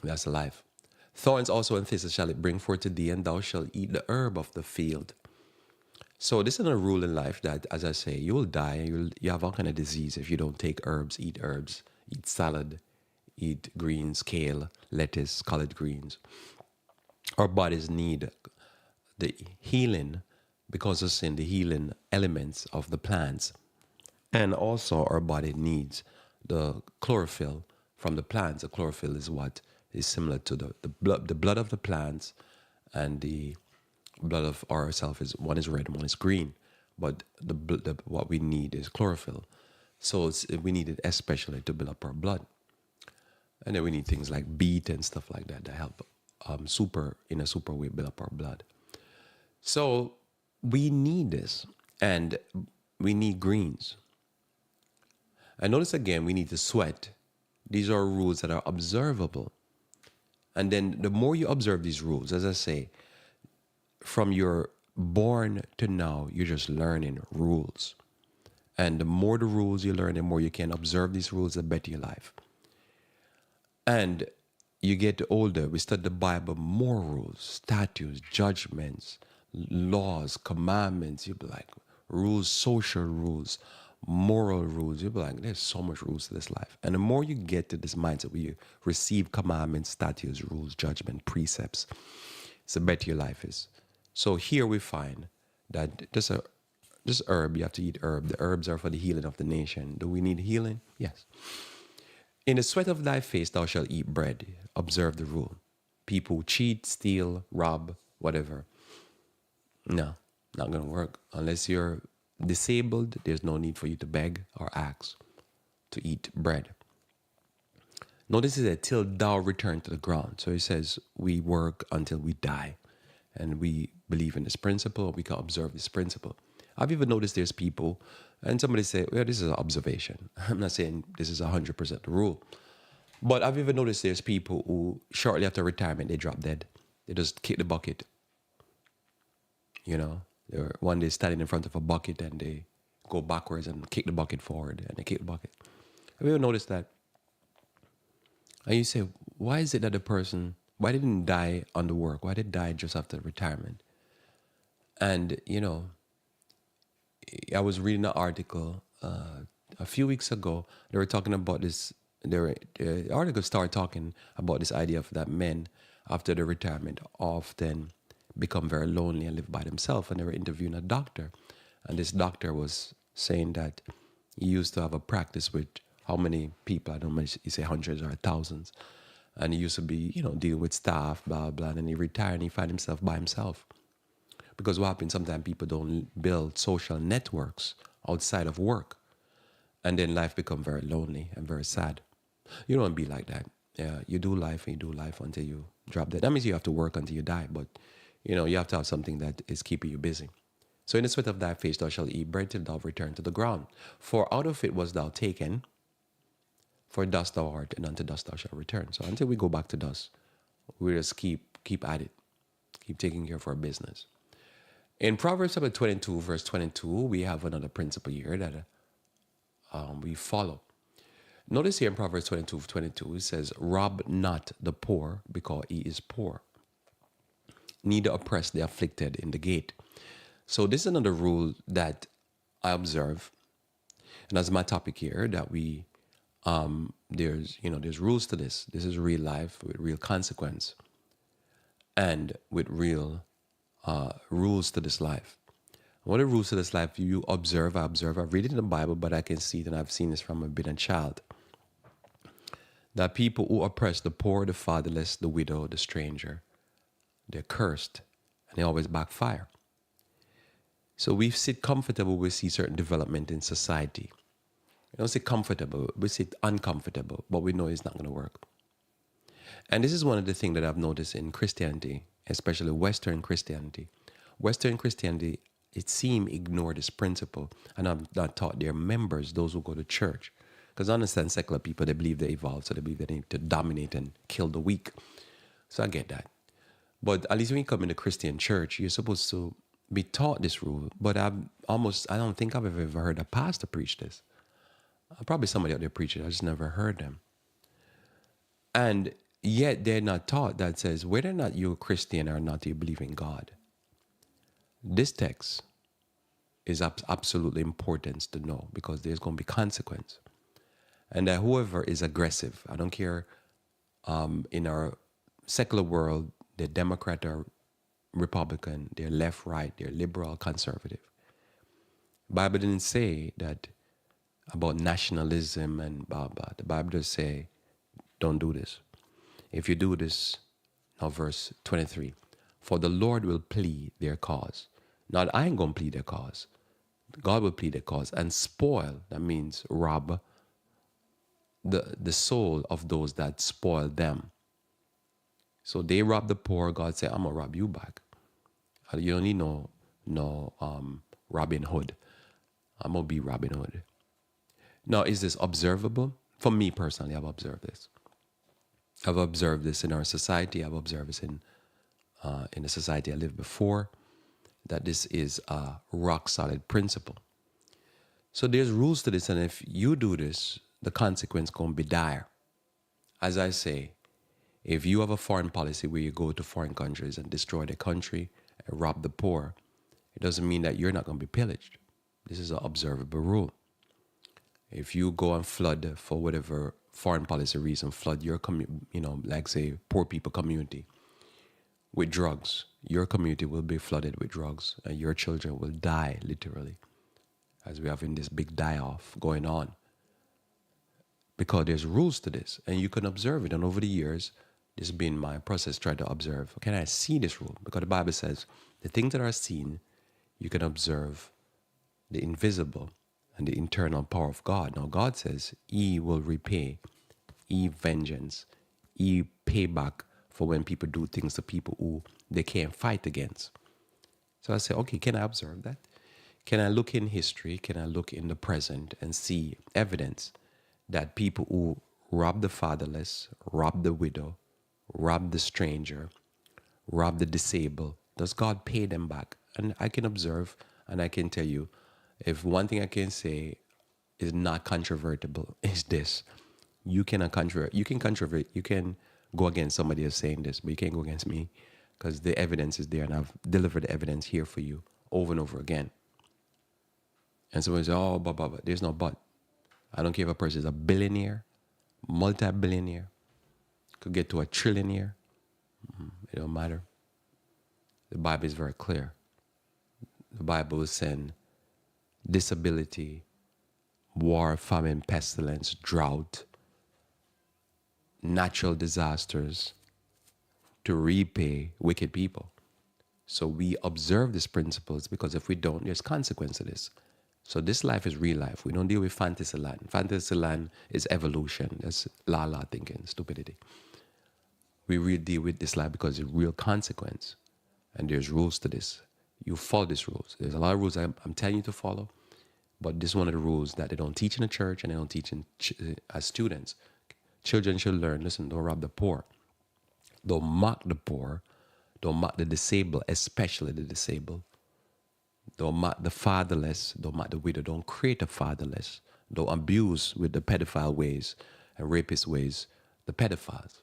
That's life. Thorns also and thistles shall it bring forth to thee, and thou shalt eat the herb of the field. So this is a rule in life that, as I say, you will die. You have all kind of disease if you don't take herbs, eat salad, eat greens, kale, lettuce, collard greens. Our bodies need the healing, because of sin, the healing elements of the plants. And also our body needs the chlorophyll from the plants. The chlorophyll is what is similar to the blood of the plants, and the blood of ourselves is, one is red and one is green. But what we need is chlorophyll. So we need it especially to build up our blood. And then we need things like beet and stuff like that help in a super way build up our blood. So we need this, and we need greens. And notice again, we need to sweat. These are rules that are observable. And then the more you observe these rules, as I say, from your born to now, you're just learning rules. And the more the rules you learn, the more you can observe these rules, the better your life. And you get older, we study the Bible, more rules, statutes, judgments, laws, commandments. You'll be like, rules, social rules. moral rules. You'll be like, there's so much rules to this life. And the more you get to this mindset where you receive commandments, statutes, rules, judgment, precepts, it's the better your life is. So here we find that this herb, you have to eat herb. The herbs are for the healing of the nation. Do we need healing? Yes. In the sweat of thy face thou shalt eat bread. Observe the rule. People cheat, steal, rob, whatever. No, not going to work. Unless you're disabled, there's no need for you to beg or ask to eat bread. Notice it says, till thou return to the ground. So it says we work until we die. And we believe in this principle. We can observe this principle. I've even noticed there's people, and somebody say, well, this is an observation. I'm not saying this is 100% the rule. But I've even noticed there's people who, shortly after retirement, they drop dead. They just kick the bucket. You know, they're one day standing in front of a bucket and they go backwards and kick the bucket forward and they kick the bucket. Have you ever noticed that? And you say, why is it that the person, why didn't die on the work? Why did die just after retirement? And, you know, I was reading an article a few weeks ago. They were talking about this. The article started talking about this idea of that men, after their retirement, often become very lonely and live by themselves. And they were interviewing a doctor. And this doctor was saying that he used to have a practice with how many people, I don't know, he say hundreds or thousands. And he used to be, you know, dealing with staff, blah, blah. And then he retired and he found himself by himself. Because what happens, sometimes people don't build social networks outside of work. And then life becomes very lonely and very sad. You don't be like that. Yeah, you do life and you do life until you drop dead. That means you have to work until you die. But, you know, you have to have something that is keeping you busy. So in the sweat of thy face thou shalt eat bread till thou return to the ground. For out of it was thou taken, for dust thou art, and unto dust thou shalt return. So until we go back to dust, we just keep at it. Keep taking care of our business. In Proverbs chapter 22, verse 22, we have another principle here that we follow. Notice here in Proverbs 22, it says, rob not the poor because he is poor, neither oppress the afflicted in the gate. So this is another rule that I observe, and that's my topic here, that we, there's rules to this. This is real life with real consequence and with real rules to this life. What are rules to this life? You observe, I read it in the Bible, but I can see it, and I've seen this from being a child, that people who oppress the poor, the fatherless, the widow, the stranger, they're cursed, and they always backfire. So we sit comfortable, we see certain development in society. We don't sit comfortable, we sit uncomfortable, but we know it's not going to work. And this is one of the things that I've noticed in Christianity, especially Western Christianity. Western Christianity, it seems, ignore this principle. And I'm not taught their members, those who go to church. Because I understand secular people, they believe they evolve, so they believe they need to dominate and kill the weak. So I get that. But at least when you come in the Christian church, you're supposed to be taught this rule. But I don't think I've ever heard a pastor preach this. Probably somebody out there preach it. I just never heard them. And yet they're not taught that says, whether or not you're a Christian or not, you believe in God. This text is absolutely important to know, because there's going to be consequence. And that whoever is aggressive, I don't care, in our secular world, they're Democrat or Republican, they're left, right, they're liberal, conservative. Bible didn't say that about nationalism and blah, blah. The Bible does say, don't do this. If you do this, now verse 23, for the Lord will plead their cause. Not I ain't going to plead their cause. God will plead their cause and spoil, that means rob, the soul of those that spoil them. So they rob the poor, God said, I'm going to rob you back. You don't need no Robin Hood. I'm going to be Robin Hood. Now, is this observable? For me personally, I've observed this. I've observed this in our society. I've observed this in the society I lived before, that this is a rock solid principle. So there's rules to this, and if you do this, the consequence going to be dire. As I say, if you have a foreign policy where you go to foreign countries and destroy the country and rob the poor, it doesn't mean that you're not going to be pillaged. This is an observable rule. If you go and flood for whatever foreign policy reason, flood your like say poor people community with drugs, your community will be flooded with drugs, and your children will die literally, as we have in this big die-off going on. Because there's rules to this, and you can observe it. And over the years, this has been my process, try to observe. Can I see this rule? Because the Bible says the things that are seen, you can observe the invisible and the internal power of God. Now, God says, He will repay, He vengeance, He payback for when people do things to people who they can't fight against. So I say, okay, can I observe that? Can I look in history? Can I look in the present and see evidence that people who rob the fatherless, rob the widow, rob the stranger, rob the disabled, does God pay them back? And I can observe and I can tell you, if one thing I can say is not controvertible, is this. You cannot controvert. You can go against somebody else saying this, but you can't go against me because the evidence is there and I've delivered the evidence here for you over and over again. And someone says, oh, but. There's no but. I don't care if a person is a billionaire, multi-billionaire, could get to a trillionaire. It don't matter. The Bible is very clear. The Bible will send disability, war, famine, pestilence, drought, natural disasters to repay wicked people. So we observe these principles because if we don't, there's consequence to this. So this life is real life. We don't deal with fantasy land. Fantasy land is evolution. That's la thinking, stupidity. We really deal with this life because it's real consequence. And there's rules to this. You follow these rules. There's a lot of rules I'm telling you to follow, but this is one of the rules that they don't teach in the church and they don't teach as students. Children should learn, listen, don't rob the poor. Don't mock the poor. Don't mock the disabled, especially the disabled. Don't mock the fatherless. Don't mock the widow. Don't create a fatherless. Don't abuse with the pedophile ways and rapist ways the pedophiles.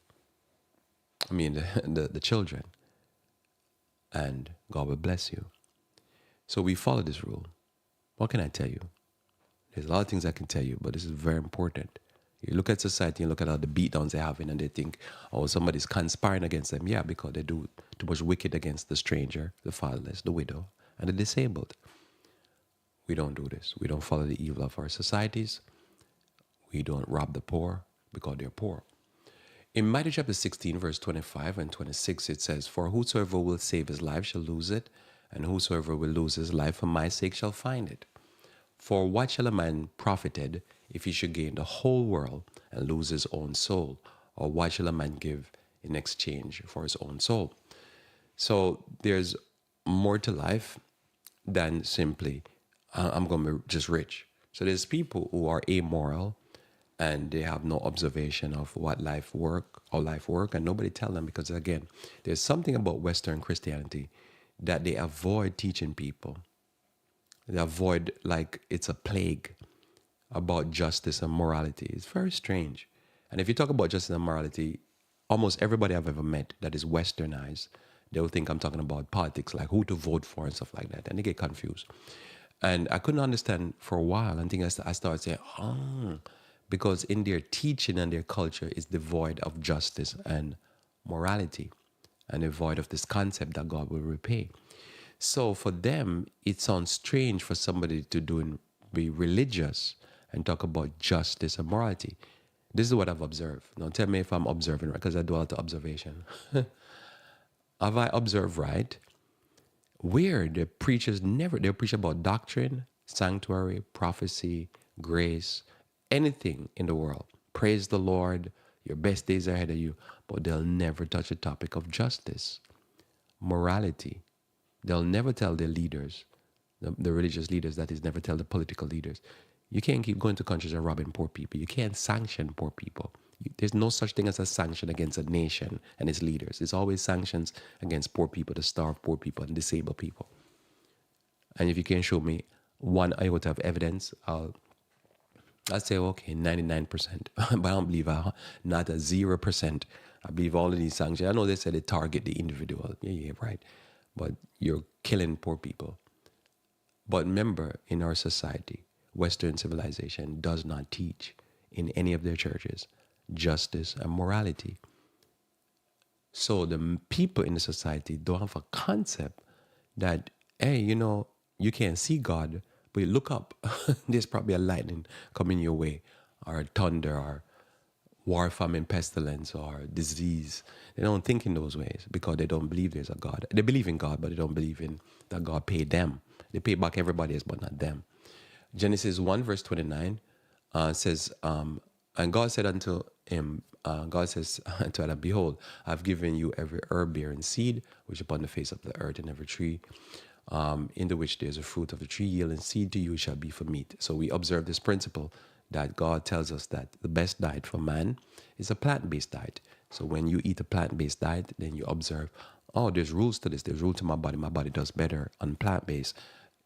I mean, the children. And God will bless you. So we follow this rule. What can I tell you? There's a lot of things I can tell you, but this is very important. You look at society and look at all the beatdowns they're having and they think, oh, somebody's conspiring against them. Yeah, because they do too much wicked against the stranger, the fatherless, the widow, and the disabled. We don't do this. We don't follow the evil of our societies. We don't rob the poor because they're poor. In Matthew chapter 16, verse 25 and 26, it says, for whosoever will save his life shall lose it, and whosoever will lose his life for my sake shall find it. For what shall a man profited if he should gain the whole world and lose his own soul? Or what shall a man give in exchange for his own soul? So there's more to life than simply, I'm going to be just rich. So there's people who are amoral and they have no observation of what life work, and nobody tell them because, again, there's something about Western Christianity that they avoid teaching people. They avoid like it's a plague about justice and morality. It's very strange. And if you talk about justice and morality, almost everybody I've ever met that is westernized, they'll think I'm talking about politics, like who to vote for and stuff like that. And they get confused. And I couldn't understand for a while until I started saying, because in their teaching and their culture is devoid of justice and morality and devoid of this concept that God will repay. So for them, it sounds strange for somebody to be religious and talk about justice and morality. This is what I've observed. Now tell me if I'm observing right, because I do a lot of observation. Have I observed right? Where the preachers they preach about doctrine, sanctuary, prophecy, grace, anything in the world. Praise the Lord, your best days are ahead of you, but they'll never touch the topic of justice, morality. They'll never tell their leaders, the religious leaders, that is, never tell the political leaders. You can't keep going to countries and robbing poor people. You can't sanction poor people. There's no such thing as a sanction against a nation and its leaders. It's always sanctions against poor people, the starved poor people and disabled people. And if you can show me one iota of evidence, I'll say, okay, 99%. But I don't believe not a 0%. I believe all of these sanctions. I know they said they target the individual. Yeah, right. But you're killing poor people. But remember, in our society, Western civilization does not teach in any of their churches justice and morality. So the people in the society don't have a concept that, hey, you can't see God, but you look up. There's probably a lightning coming your way, or thunder, or war, famine, pestilence, or disease. They don't think in those ways because they don't believe there's a God. They believe in God, but they don't believe in that God paid them. They pay back everybody else, but not them. Genesis 1, verse 29 says, and God said unto him, God says unto Adam, behold, I've given you every herb bearing seed, which upon the face of the earth, and every tree in the which there is a fruit of the tree yielding seed to you shall be for meat. So we observe this principle that God tells us that the best diet for man is a plant-based diet. So when you eat a plant-based diet, then you observe, oh, there's rules to this. There's rules to my body. My body does better on plant-based.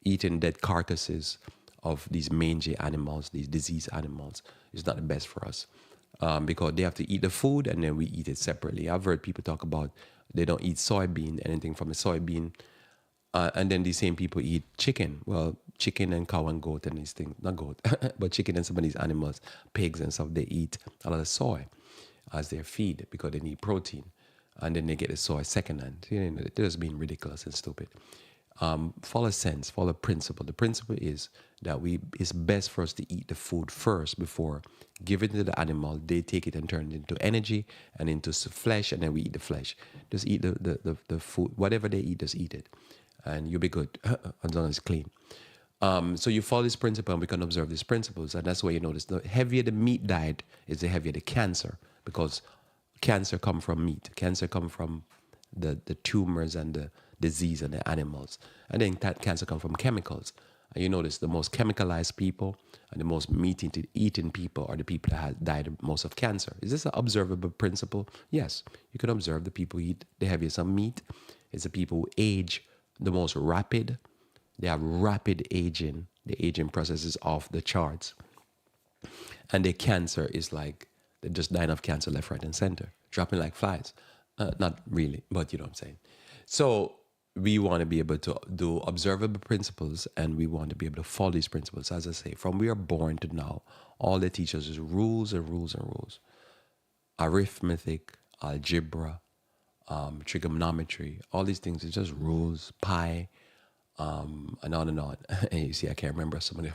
Eating dead carcasses of these mangy animals, these diseased animals, is not the best for us. Because they have to eat the food and then we eat it separately. I've heard people talk about they don't eat soybean, anything from a soybean, and then these same people eat chicken. Well, chicken and cow and goat and these things, not goat, but chicken and some of these animals, pigs and stuff, they eat a lot of soy as their feed because they need protein. And then they get the soy secondhand. They're just being ridiculous and stupid. Follow sense, follow principle. The principle is that it's best for us to eat the food first before giving it to the animal. They take it and turn it into energy and into flesh, and then we eat the flesh. Just eat the food. Whatever they eat, just eat it. And you'll be good as long as it's clean. So you follow this principle, and we can observe these principles. And that's why you notice the heavier the meat diet is, the heavier the cancer, because cancer come from meat. Cancer come from the tumors and the disease in the animals. And then that cancer come from chemicals. And you notice the most chemicalized people and the most meat-eating people are the people that have died most of cancer. Is this an observable principle? Yes. You can observe the people who eat the heaviest of meat. It's the people who age the most rapid. They have rapid aging. The aging process is off the charts. And their cancer is like, they're just dying of cancer left, right, and center, dropping like flies. Not really, but you know what I'm saying. So we want to be able to do observable principles, and we want to be able to follow these principles. As I say, from we are born to now, all they teach us is rules and rules and rules. Arithmetic, algebra, trigonometry, all these things is just rules, pi, and on and on. And you see, I can't remember some of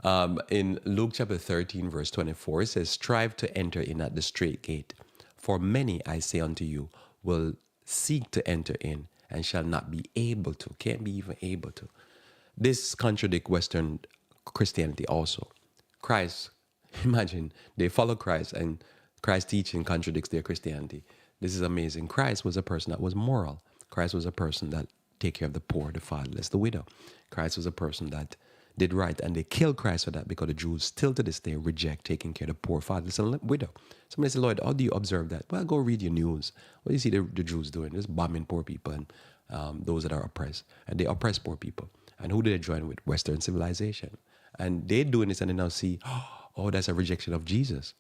them. In Luke chapter 13, verse 24, it says, strive to enter in at the straight gate. For many, I say unto you, will seek to enter in and shall not be able to, can't be even able to. This contradicts Western Christianity also. Christ, imagine, they follow Christ and Christ's teaching contradicts their Christianity. This is amazing. Christ was a person that was moral. Christ was a person that take care of the poor, the fatherless, the widow. Christ was a person that did right, and they killed Christ for that because the Jews still to this day reject taking care of the poor, fatherless, and widow. Somebody said, Lloyd, how do you observe that? Well, go read your news. What do you see the Jews doing? Just bombing poor people and those that are oppressed. And they oppress poor people. And who do they join with? Western civilization. And they're doing this and they now see, oh, that's a rejection of Jesus.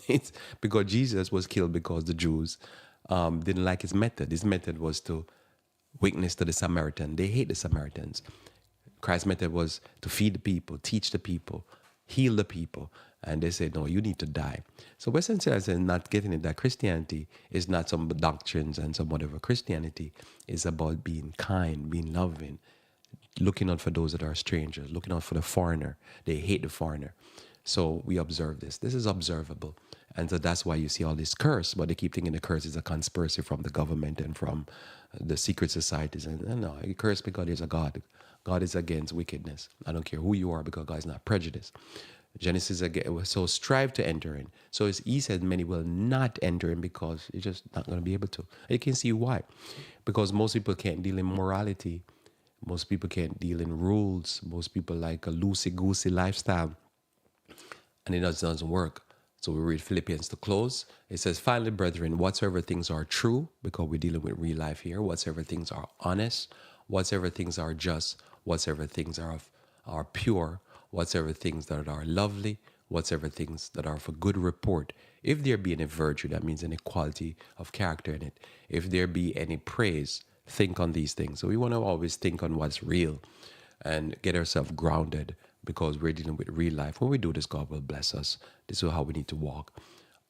It's because Jesus was killed because the Jews didn't like his method. His method was to witness to the Samaritan. They hate the Samaritans. Christ's method was to feed the people, teach the people, heal the people. And they said, no, you need to die. So Western civilization is not getting it that Christianity is not some doctrines and some whatever. Christianity is about being kind, being loving, looking out for those that are strangers, looking out for the foreigner. They hate the foreigner. So we observe this. This is observable. And so that's why you see all this curse, but they keep thinking the curse is a conspiracy from the government and from the secret societies. And no, you curse because there's a God. God is against wickedness. I don't care who you are because God is not prejudiced. Genesis again, so strive to enter in. So as he said, many will not enter in because you're just not going to be able to. You can see why. Because most people can't deal in morality. Most people can't deal in rules. Most people like a loosey-goosey lifestyle. And it doesn't work. So we read Philippians to close. It says, finally, brethren, whatsoever things are true, because we're dealing with real life here, whatsoever things are honest, whatsoever things are just, whatsoever things are pure, whatsoever things that are lovely, whatsoever things that are for good report. If there be any virtue, that means any quality of character in it. If there be any praise, think on these things. So we want to always think on what's real and get ourselves grounded because we're dealing with real life. When we do this, God will bless us. This is how we need to walk.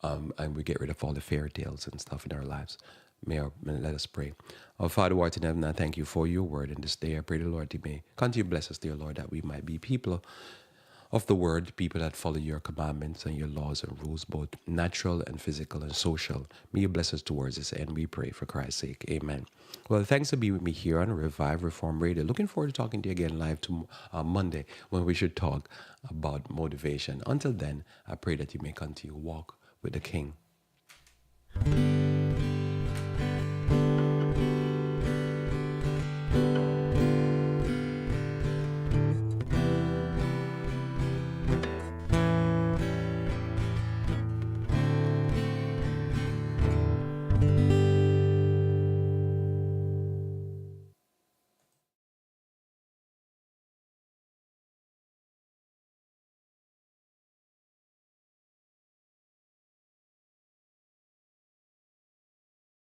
And we get rid of all the fairy tales and stuff in our lives. Let us pray. Our Father who art in heaven, I thank you for your word in this day. I pray the Lord, you may continue to bless us, dear Lord, that we might be people of the word, people that follow your commandments and your laws and rules, both natural and physical and social. May you bless us towards this end, we pray for Christ's sake. Amen. Well, thanks for being with me here on Revive Reform Radio. Looking forward to talking to you again live Monday when we should talk about motivation. Until then, I pray that you may continue to walk with the King.